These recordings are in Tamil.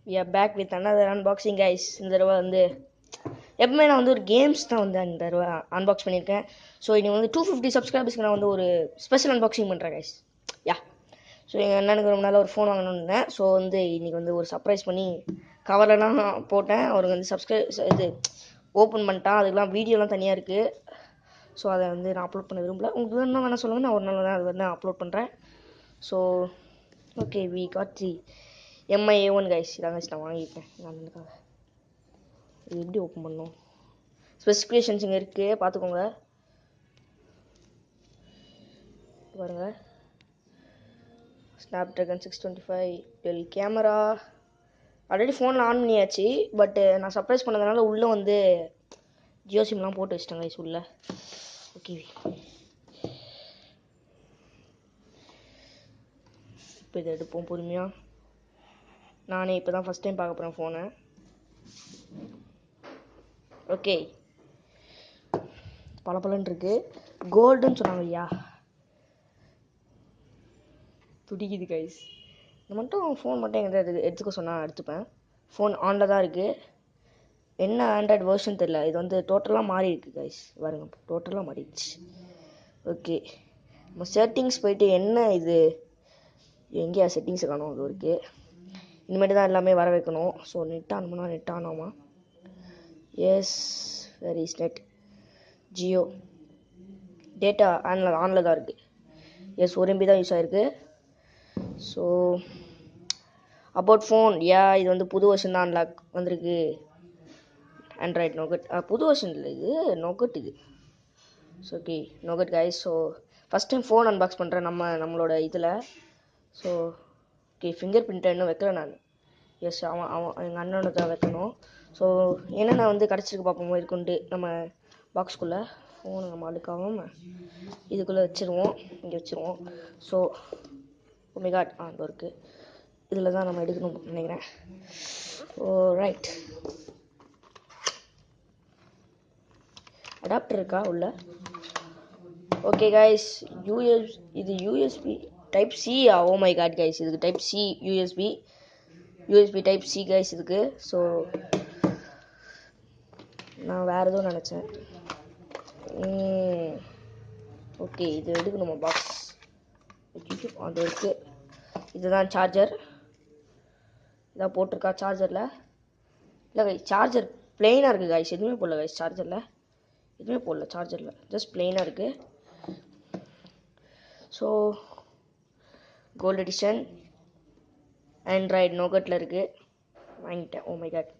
we are back with another unboxing guys. இந்த தடவை வந்து எப்பவுமே நான் வந்து ஒரு கேம்ஸ் தான் வந்து இந்த தடவை அன்பாக்ஸ் பண்ணியிருக்கேன். ஸோ இன்னைக்கு வந்து 250 சப்ஸ்கிரைபர்ஸ்க்கு நான் வந்து ஒரு ஸ்பெஷல் அன்பாக்சிங் பண்ணுறேன் கைஸ். யா ஸோ எங்கள் அண்ணனுக்கு ரொம்ப நாளாக ஒரு ஃபோன் வாங்கணும்னு இருந்தேன். ஸோ வந்து இன்றைக்கி வந்து ஒரு சர்ப்ரைஸ் பண்ணி கவர்லாம் போட்டேன். அவருக்கு வந்து இது ஓப்பன் பண்ணிட்டான். அதுக்கெலாம் வீடியோலாம் தனியாக இருக்குது. ஸோ அதை வந்து நான் அப்லோட் பண்ண விரும்பல. உங்களுக்கு வேணும்னா வேணால் சொல்லுங்கள், நான் ஒரு நாள் தான் அது வந்து அப்லோட் பண்ணுறேன். So okay, we got the MI A1 guys. இதான் கைஸ் நான் வாங்கியிருக்கேன் எங்கள் அண்ணனுக்காக. இது எப்படி ஓப்பன் பண்ணணும்? ஸ்பெசிஃபிகேஷன்ஸ் இங்கே இருக்குது, பார்த்துக்கோங்க. பாருங்க, ஸ்னாப்ட்ராகன் 625 டெல் கேமரா. ஆல்ரெடி ஃபோனில் ஆன் பண்ணியாச்சு. பட் நான் சர்ப்ரைஸ் பண்ணதுனால உள்ளே வந்து ஜியோ சிம்லாம் போட்டு வச்சிட்டேன் கைஸ் உள்ளே. ஓகே, இப்போ இதை எடுப்போம் பொறுமையாக. நானே இப்போ தான் ஃபஸ்ட் டைம் பார்க்க போகிறேன் ஃபோனை. ஓகே, பலன்னு இருக்கு. கோல்டுன்னு சொன்னாங்க ஐயா, துடிக்குது கைஸ். இது மட்டும் ஃபோன் மட்டும் எங்கே எடுத்துக்க சொன்னால் எடுத்துப்பேன். ஃபோன் ஆனில் தான் இருக்குது. என்ன ஆண்ட்ராய்டு வேர்ஷன் தெரில. இது வந்து டோட்டலாக மாறி இருக்குது கைஸ். பாருங்க, டோட்டலாக மாறிடுச்சு. ஓகே, நம்ம செட்டிங்ஸ் போயிட்டு என்ன இது எங்கேயா செட்டிங்ஸ் காணும், அது இருக்குது. இனிமேட்டு தான் எல்லாமே வர வைக்கணும். ஸோ நெட் ஆன் பண்ணால் நெட் ஆன் ஆகுமா? Yes, where is net? Jio data ஆனில் தான் இருக்குது. எஸ், 1 MB தான் யூஸ் ஆகிருக்கு. ஸோ அபவுட் ஃபோன், இது வந்து புது வருஷன் தான் அன்லாக் வந்திருக்கு. ஆண்ட்ராய்டு நோகட் புது வருஷன் இல்லை, இது நோகட் இது. So okay, Nougat guys. So first time phone unbox பண்ணுறேன் நம்மளோட இதில். ஸோ ஓகே, ஃபிங்கர் பிரிண்ட்டை இன்னும் வைக்கல நான். எஸ், அவன் எங்கள் அண்ணனை தான் வைக்கணும். ஸோ என்னென்ன வந்து கிடச்சிருக்கு பார்ப்போம் இருக்குன்ட்டு. நம்ம பாக்ஸ்குள்ளே ஃபோனை நம்ம அழுக்காமல் இதுக்குள்ளே வச்சுருவோம், இங்கே வச்சுருவோம். ஸோ ஒமேகாட் அந்த இருக்குது, இதில் தான் நம்ம எடுக்கணும்னு நினைக்கிறேன். ஓ ரைட், அடாப்டர் இருக்கா உள்ள? ஓகே கைஸ், இது USB type C. Oh my god guys, இதுக்கு type C USB type C guys இதுக்கு. ஸோ நான் வேறு எதுவும் நினச்சேன். ஓகே, இது எடுக்கணுமா பாக்ஸ்? அது இருக்குது. இதுதான் சார்ஜர். இதான் போட்டிருக்கா சார்ஜரில். இல்லை கைஸ், சார்ஜர் பிளெயினாக இருக்குது கைஸ். எதுவுமே போடல கைஸ் சார்ஜரில், எதுவுமே போடல சார்ஜரில், ஜஸ்ட் பிளெயினாக இருக்குது. ஸோ கோல்டு எடிஷன் ஆண்ட்ராய்டு நோகட்டில் இருக்குது, வாங்கிட்டேன். ஓ மை காட்.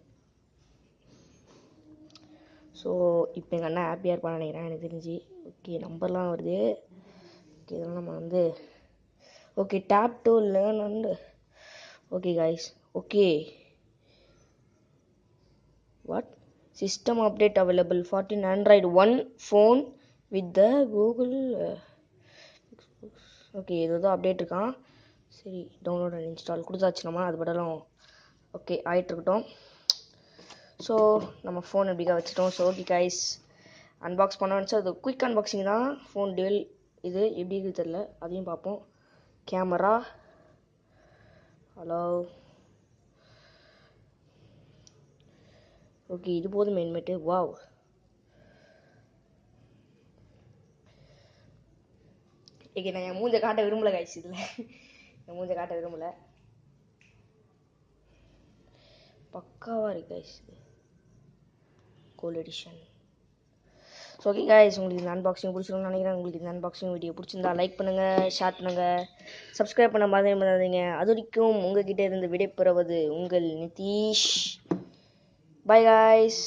ஸோ இப்போ எங்கள் அண்ணா ஹாப்பியாக இருப்பான்னு நினைக்கிறேன் எனக்கு தெரிஞ்சு. ஓகே, நம்பர்லாம் வருது. ஓகே, இதெல்லாம் நம்ம வந்து okay tape to learn and okay guys. Okay, what system update available 14 Android 1 phone with the Google. Okay, இது அப்டேட் இருக்கான். சரி, டவுன்லோட் அண்ட் இன்ஸ்டால் கொடுத்தாச்சு நம்ம. அது படலாம் ஓகே ஆகிட்டுருக்கட்டும். ஸோ நம்ம ஃபோன் எப்படிக்கா வச்சுட்டோம். ஸோ ஓகே கைஸ், அன்பாக்ஸ் பண்ண வச்சு அது குயிக் அன்பாக்சிங் தான். ஃபோன் டெல் இது எப்படி இருக்குது தெரில, அதையும் பார்ப்போம். Camera, hello. ஓகே, இது போதும் மெயின்மேட்டு. வாவ், ஓகே, நான் என் மூஞ்சை காட்ட விரும்பலை கைஸ். இதில் என் மூஞ்சை காட்ட விரும்பலை. பக்காவாக இருக்கு கைஸ், இது gold edition. So okay guys, உங்களுக்கு இந்த அன்பாக்சிங் பிடிச்சிருக்குன்னு நினைக்கிறேன். உங்களுக்கு இந்த அன்பாக்சிங் வீடியோ பிடிச்சிருந்தா லைக் பண்ணுங்கள், ஷேர் பண்ணுங்கள், சப்ஸ்கிரைப் பண்ண மறந்துடாதீங்க. அது வரைக்கும் உங்ககிட்ட இருந்து விடைபெறுவது உங்கள் நிதிஷ். Bye guys.